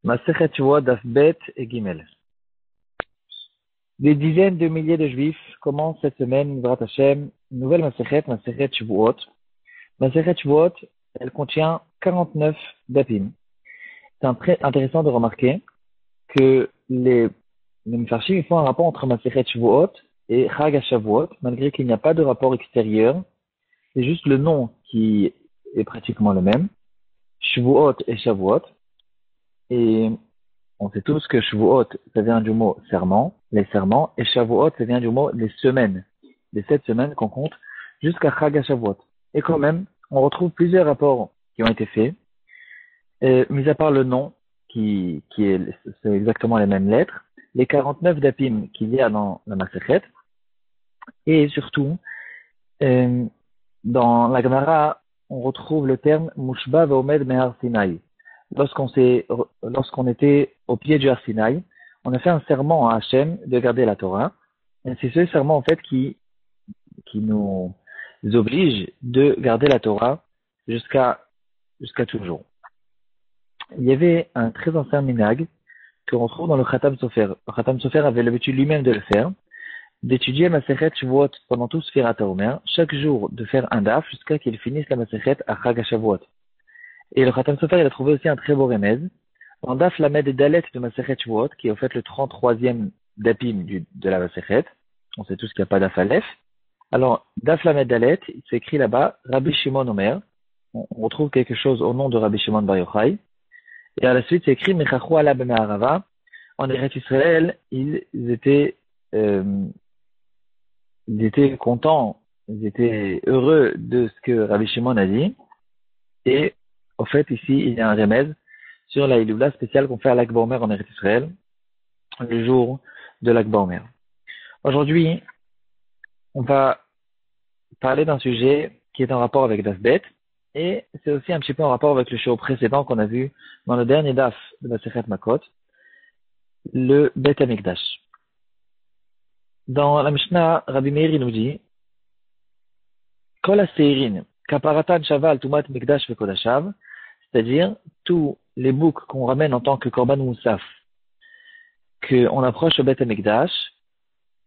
Masechet Shavuot Daf Bet et Gimel. Des dizaines de milliers de juifs commencent cette semaine, Mivrat Hashem, une nouvelle Masechet Shavuot. Masechet Shavuot, elle contient 49 dapim. C'est très intéressant de remarquer que les Mefarshim font un rapport entre Masechet Shavuot et Chag HaShavuot, malgré qu'il n'y a pas de rapport extérieur. C'est juste le nom qui est pratiquement le même. Shavuot et Shavuot. Et on sait tous que Shavuot, ça vient du mot serment, les serments, et Shavuot, ça vient du mot les semaines, les 7 semaines qu'on compte jusqu'à Chag HaShavuot. Et quand même, on retrouve plusieurs rapports qui ont été faits, mis à part le nom, c'est exactement les mêmes lettres, les 49 dapim qu'il y a dans la Masechet, et surtout, dans la Gemara, on retrouve le terme Mushba ve'omed mehar Sinai. Lorsqu'on était au pied du Har Sinaï, on a fait un serment à Hachem de garder la Torah. Et c'est ce serment, en fait, qui nous oblige de garder la Torah jusqu'à toujours. Il y avait un très ancien minhag que l'on trouve dans le Khatam Sofer. Le Khatam Sofer avait l'habitude lui-même de le faire, d'étudier Masechet Shavuot pendant tout Sfirat HaOmer, chaque jour de faire un daf jusqu'à qu'il finisse la Masechet à Chag HaShavuot. Et le Khatam Sofer, il a trouvé aussi un très beau remède. Dans Daf Lamed et Dalet de Masechet Shavuot, qui est en fait le 33e dapim de la Masechet, on sait tous qu'il n'y a pas Daf Aleph. Alors, Daf Lamed Dalet, il s'écrit là-bas, Rabbi Shimon Omer. On retrouve quelque chose au nom de Rabbi Shimon Bar Yochai. Et à la suite, c'est écrit Mechachu ala b'me'arava. En Eretz Israël, ils étaient contents, ils étaient heureux de ce que Rabbi Shimon a dit. Et, au fait, ici, il y a un remède sur la Iloula spéciale qu'on fait à l'Akba Omer en Eretz Israël, le jour de l'Akba Omer. Aujourd'hui, on va parler d'un sujet qui est en rapport avec Daf Bet, et c'est aussi un petit peu en rapport avec le show précédent qu'on a vu dans le dernier Daf de Masechet Makot, le Bet Hamikdash. Dans la Mishnah, Rabbi Meir nous dit, Kol ha-seirin, kaparatan shaval tumat mikdash vekodashav, c'est-à-dire tous les boucs qu'on ramène en tant que korban moussaf, qu'on approche au Bet Hamikdash,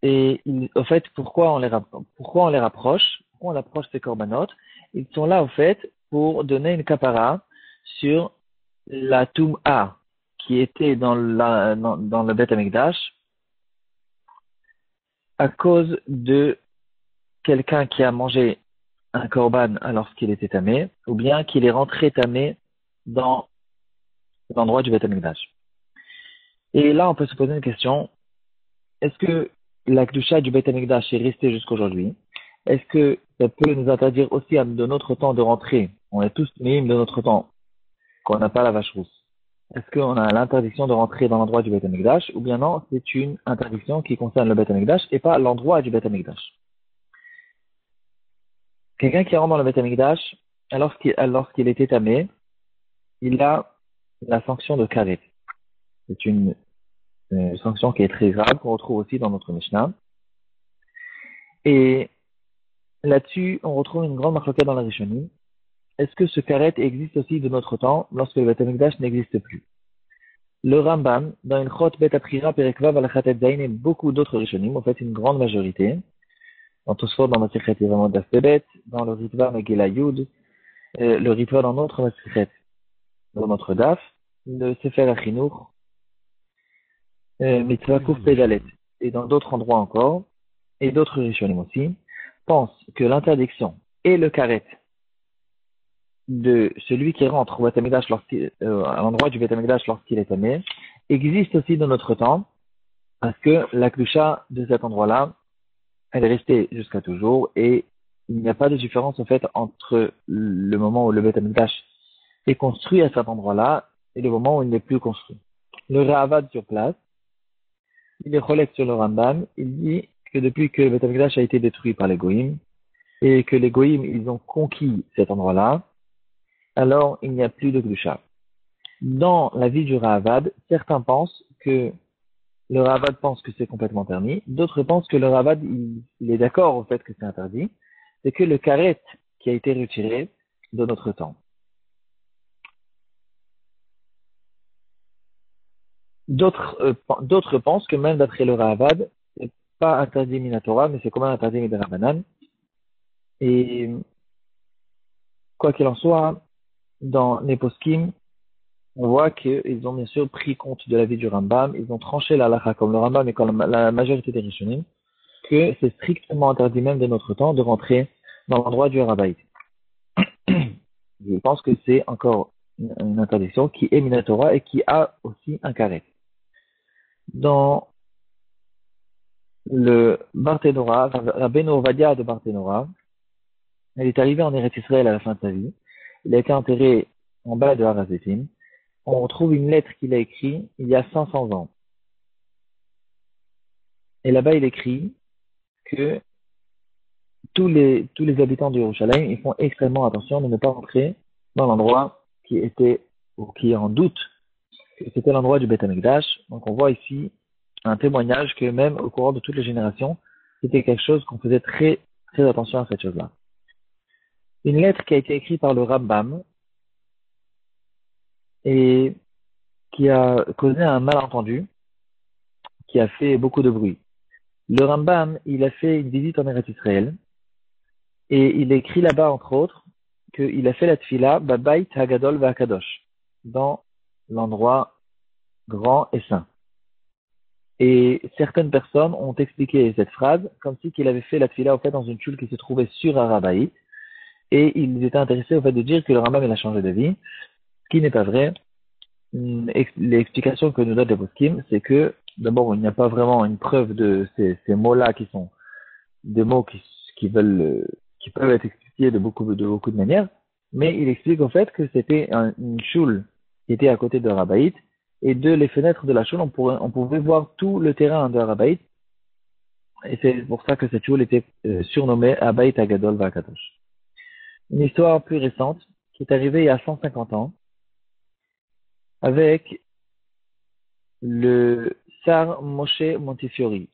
et au fait, pourquoi on les rapproche, pourquoi on approche ces korbanot? Ils sont là, au fait, pour donner une kapara sur la Tum'a qui était dans le Bet Hamikdash à cause de quelqu'un qui a mangé un korban alors qu'il était tamé, ou bien qu'il est rentré tamé dans l'endroit du Bet Hamikdash. Et là, on peut se poser une question. Est-ce que la Kedusha du Bet Hamikdash est restée jusqu'aujourd'hui? Est-ce que ça peut nous interdire aussi de notre temps de rentrer? On est tous mimes de notre temps, qu'on n'a pas la vache rousse. Est-ce qu'on a l'interdiction de rentrer dans l'endroit du Bet Hamikdash? Ou bien non, c'est une interdiction qui concerne le Bet Hamikdash et pas l'endroit du Bet Hamikdash. Quelqu'un qui rentre dans le Bet Hamikdash, lorsqu'il était tamé, il a la sanction de karet. C'est une sanction qui est très grave, qu'on retrouve aussi dans notre Mishnah. Et là-dessus, on retrouve une grande marloquette dans la Rishonim. Est-ce que ce karet existe aussi de notre temps, lorsque le Bet Hamikdash n'existe plus? Le Rambam, dans une Chot Bet Aprira Perekvav Alachatet Zayin et beaucoup d'autres Rishonim, en fait une grande majorité, dans Tosfot, dans Masechet Yevamot Daf Pebet, dans le Ritva Megillah Yud, le Ritva dans notre Masechet, dans notre Daf, le Sefer Achinour, Mitzvah Kuf Pedalet, et dans d'autres endroits encore, et d'autres Rishonim aussi, pensent que l'interdiction et le karet de celui qui rentre au Bet Hamikdash à l'endroit du Bet Hamikdash lorsqu'il est tamé existe aussi dans notre temps, parce que la Kedusha de cet endroit-là, elle est restée jusqu'à toujours, et il n'y a pas de différence en fait entre le moment où le Bet Hamikdash est construit à cet endroit-là et le moment où il n'est plus construit. Le Ravad sur place, il est relève sur le Rambam, il dit que depuis que le Bet Hamikdash a été détruit par les Goïm, et que les Goïm, ils ont conquis cet endroit-là, alors il n'y a plus de Kedusha. Dans la vie du Ravad, certains pensent que le Ravad pense que c'est complètement permis, d'autres pensent que le Ravad, il est d'accord au fait que c'est interdit, c'est que le karet qui a été retiré de notre temps. D'autres pensent que même d'après le Ravad, c'est pas interdit minatora, mais c'est quand même interdit midrabanan. Et quoi qu'il en soit, dans les poskim, on voit qu'ils ont bien sûr pris compte de l'avis du Rambam, ils ont tranché la halakha comme le Rambam et comme la majorité des Rishonim, que c'est strictement interdit même de notre temps de rentrer dans l'endroit du Harabait. Je pense que c'est encore une interdiction qui est minatora et qui a aussi un carré. Dans le Barthénora, Rabbeinu Ovadia de Barthénora, il est arrivé en Eretz Israël à la fin de sa vie. Il a été enterré en bas de Har HaZetim. On trouve une lettre qu'il a écrite il y a 500 ans. Et là-bas, il écrit que tous les habitants de Yerushalayim, ils font extrêmement attention de ne pas rentrer dans l'endroit qui était, ou qui est en doute, que c'était l'endroit du Beth Amikdash. Donc on voit ici un témoignage que même au courant de toutes les générations, c'était quelque chose qu'on faisait très, très attention à cette chose-là. Une lettre qui a été écrite par le Rambam et qui a causé un malentendu, qui a fait beaucoup de bruit. Le Rambam, il a fait une visite en Eretz Israël et il écrit là-bas, entre autres, qu'il a fait la tfila Babait Hagadol Va'akadosh, dans l'endroit grand et saint. Et certaines personnes ont expliqué cette phrase comme si qu'il avait fait la tfila au fait dans une choule qui se trouvait sur Harabait, et ils étaient intéressés au fait de dire que le Rambam il a changé de vie, ce qui n'est pas vrai. L'explication que nous donne les poskim, c'est que d'abord il n'y a pas vraiment une preuve de ces mots-là qui sont des mots qui peuvent être expliqués de beaucoup de manières, mais il explique au fait que c'était une choule qui était à côté de Harabait, et de les fenêtres de la choule, on pouvait voir tout le terrain de Harabait, et c'est pour ça que cette choule était surnommée Abait Agadol Va'akadosh. Une histoire plus récente, qui est arrivée il y a 150 ans, avec le Tsar Moshe Montefiore,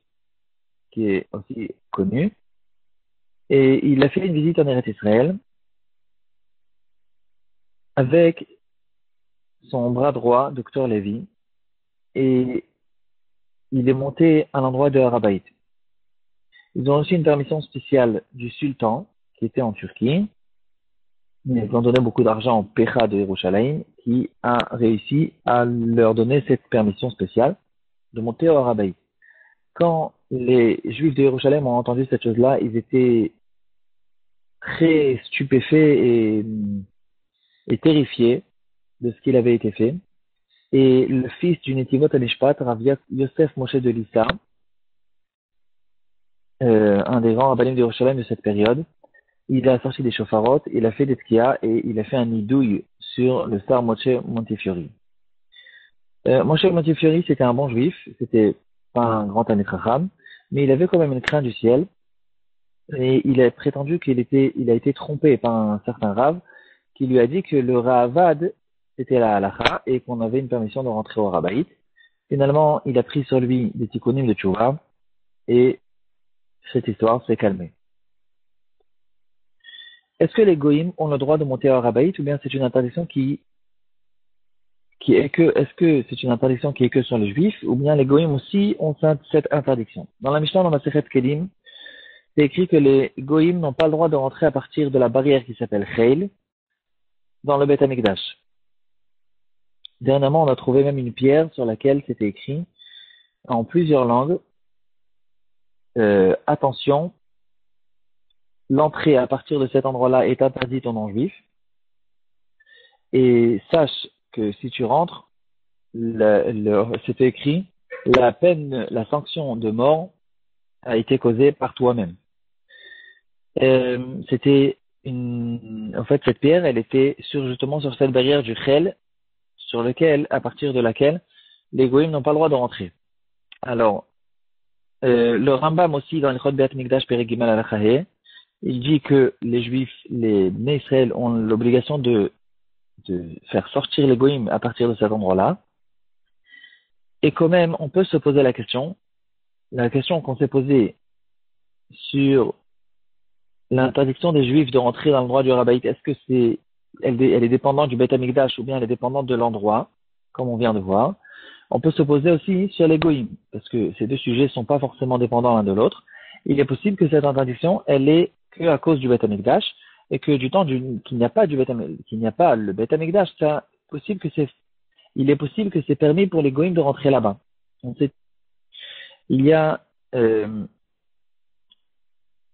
qui est aussi connu, et il a fait une visite en Eretz Israël avec son bras droit, Dr Lévi, et il est monté à l'endroit de Harabait. Ils ont reçu une permission spéciale du sultan, qui était en Turquie. Ils ont donné beaucoup d'argent au Pecha de Yerushalayim, qui a réussi à leur donner cette permission spéciale de monter au Harabait. Quand les Juifs de Yerushalayim ont entendu cette chose-là, ils étaient très stupéfaits et terrifiés de ce qu'il avait été fait. Et le fils du Netivot Amishpat, Rav Yosef Moshe de Lissa, un des grands rabbinim de Yerushalayim de cette période, il a sorti des shofarot, il a fait des tkias et il a fait un nidouille sur le Tsar Moshe Montefiore. Moshe Montefiore, c'était un bon juif, c'était pas un grand Talmid Chacham, mais il avait quand même une crainte du ciel, et il a prétendu il a été trompé par un certain Rav, qui lui a dit que le Ravad, c'était la halakha, et qu'on avait une permission de rentrer au Harabait. Finalement, il a pris sur lui des tikkunim de Tchouva, et cette histoire s'est calmée. Est-ce que les goïms ont le droit de monter au Harabait, ou bien c'est une interdiction est-ce que c'est une interdiction qui est que sur les juifs, ou bien les goïms aussi ont cette interdiction? Dans la Mishnah, dans la Masechet Kelim, c'est écrit que les goïms n'ont pas le droit de rentrer à partir de la barrière qui s'appelle Cheil, dans le Beth Amikdash. Dernièrement, on a trouvé même une pierre sur laquelle c'était écrit, en plusieurs langues, attention, l'entrée à partir de cet endroit-là est interdite aux non-juifs, et sache que si tu rentres, c'était écrit, la sanction de mort a été causée par toi-même. En fait, cette pierre, elle était justement sur cette barrière du Chel, à partir de laquelle les goïms n'ont pas le droit de rentrer. Alors, le Rambam aussi, dans le Chod Be'at Mikdash Perek Gimel Alachahé, il dit que les juifs, les Bnei Israël, ont l'obligation de faire sortir les goïms à partir de cet endroit-là. Et quand même, on peut se poser la question qu'on s'est posée sur l'interdiction des juifs de rentrer dans l'endroit du Harabait, est-ce que elle est dépendante du Beth Amikdash ou bien elle est dépendante de l'endroit, comme on vient de voir, On peut se poser aussi sur les goïms, parce que ces deux sujets ne sont pas forcément dépendants l'un de l'autre. Il est possible que cette interdiction, elle est que à cause du Beth Amikdash, et que du temps qu'il n'y a pas qu'il n'y a pas le Beth Amikdash, il est possible que c'est permis pour les goïms de rentrer là-bas. On sait, il y a,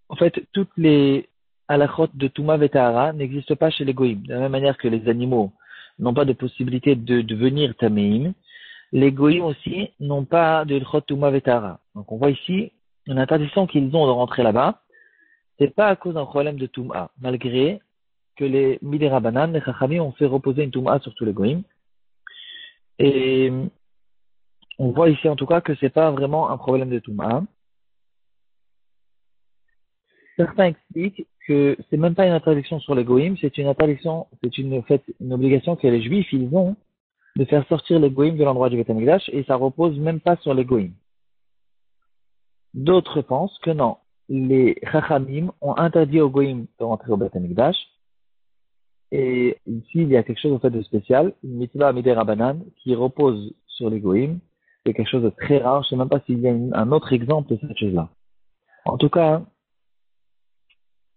en fait, toutes les halachot de Touma Vetahara n'existent pas chez les goïms. De la même manière que les animaux n'ont pas de possibilité de devenir tameim, les goïms aussi n'ont pas de halachot Touma Vetahara. Donc on voit ici une interdiction qu'ils ont de rentrer là-bas. C'est pas à cause d'un problème de Touma, malgré que les Midirabanan, les Chachamim ont fait reposer une Touma sur tous les goïms. Et on voit ici en tout cas que c'est pas vraiment un problème de Touma. Certains expliquent que c'est même pas une interdiction sur les goïms, c'est une interdiction, une obligation que les juifs, ils ont de faire sortir les goïms de l'endroit du Beth Amikdash et ça repose même pas sur les goïms. D'autres pensent que non, les Chachamim ont interdit aux goïms de rentrer au Beth Amikdash et ici il y a quelque chose en fait de spécial, une mitzvah midei Rabbanan qui repose sur les goïms, c'est quelque chose de très rare, je sais même pas s'il y a un autre exemple de cette chose-là. En tout cas,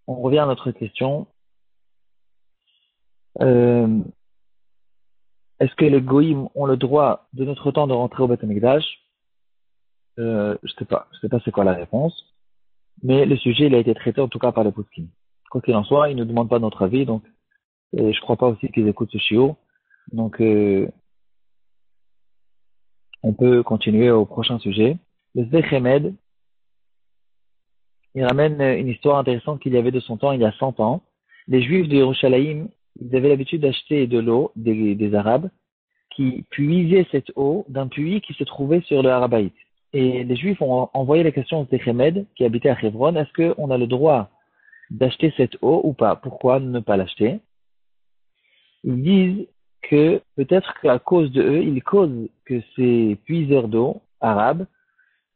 on revient à notre question. Est-ce que les goïms ont le droit de notre temps de rentrer au Beth Amikdash? Je sais pas c'est quoi la réponse, mais le sujet il a été traité en tout cas par les poskim. Quoi qu'il en soit, ils ne demandent pas notre avis, donc et je crois pas aussi qu'ils écoutent ce shiur, donc on peut continuer au prochain sujet. Le Zdechemed, il ramène une histoire intéressante qu'il y avait de son temps il y a 100 ans. Les Juifs de Yerushalayim, ils avaient l'habitude d'acheter de l'eau des Arabes qui puisaient cette eau d'un puits qui se trouvait sur le Harabaït. Et les Juifs ont envoyé la question au Zdechemed qui habitait à Hebron, est-ce qu'on a le droit d'acheter cette eau ou pas? Pourquoi ne pas l'acheter? Ils disent que peut-être qu'à cause de eux, ils causent que ces puiseurs d'eau arabes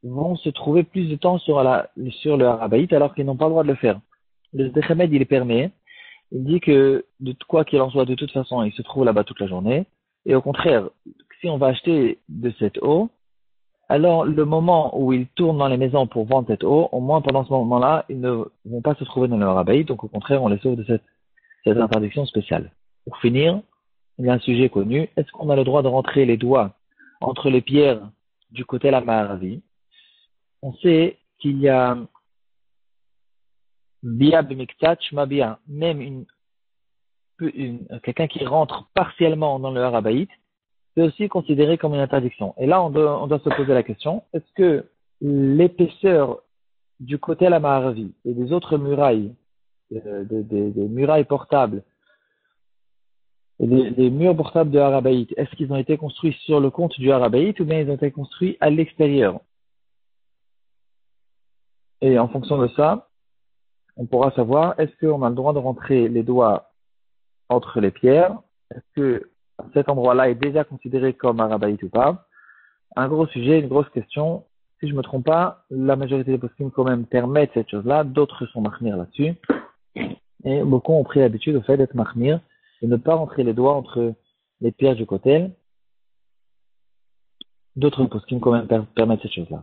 vont se trouver plus de temps sur le Harabaït alors qu'ils n'ont pas le droit de le faire. Le Zdechemed, il est permis. Il dit que de quoi qu'il en soit, de toute façon, il se trouve là-bas toute la journée. Et au contraire, si on va acheter de cette eau, alors le moment où ils tournent dans les maisons pour vendre cette eau, au moins pendant ce moment-là, ils ne vont pas se trouver dans le Harabaït. Donc au contraire, on les sauve de cette interdiction spéciale. Pour finir, il y a un sujet connu. Est-ce qu'on a le droit de rentrer les doigts entre les pierres du côté de la Maharavi? On sait qu'il y a Bia b'miktat shma bia, même quelqu'un qui rentre partiellement dans le Harabaït, c'est aussi considéré comme une interdiction. Et là, on doit se poser la question, est-ce que l'épaisseur du côté de la Maharavi et des autres murailles, des murailles portables, et des murs portables de Harabaït, est-ce qu'ils ont été construits sur le compte du Harabaït ou bien ils ont été construits à l'extérieur? Et en fonction de ça, on pourra savoir est-ce qu'on a le droit de rentrer les doigts entre les pierres? Est-ce que cet endroit-là est déjà considéré comme Harabaït ou pas? Un gros sujet, une grosse question. Si je ne me trompe pas, la majorité des poskim quand même permettent cette chose-là, d'autres sont mahmir là-dessus. Et beaucoup ont pris l'habitude au fait d'être mahmir et ne pas rentrer les doigts entre les pierres du côté. D'autres poskim quand même permettent cette chose-là.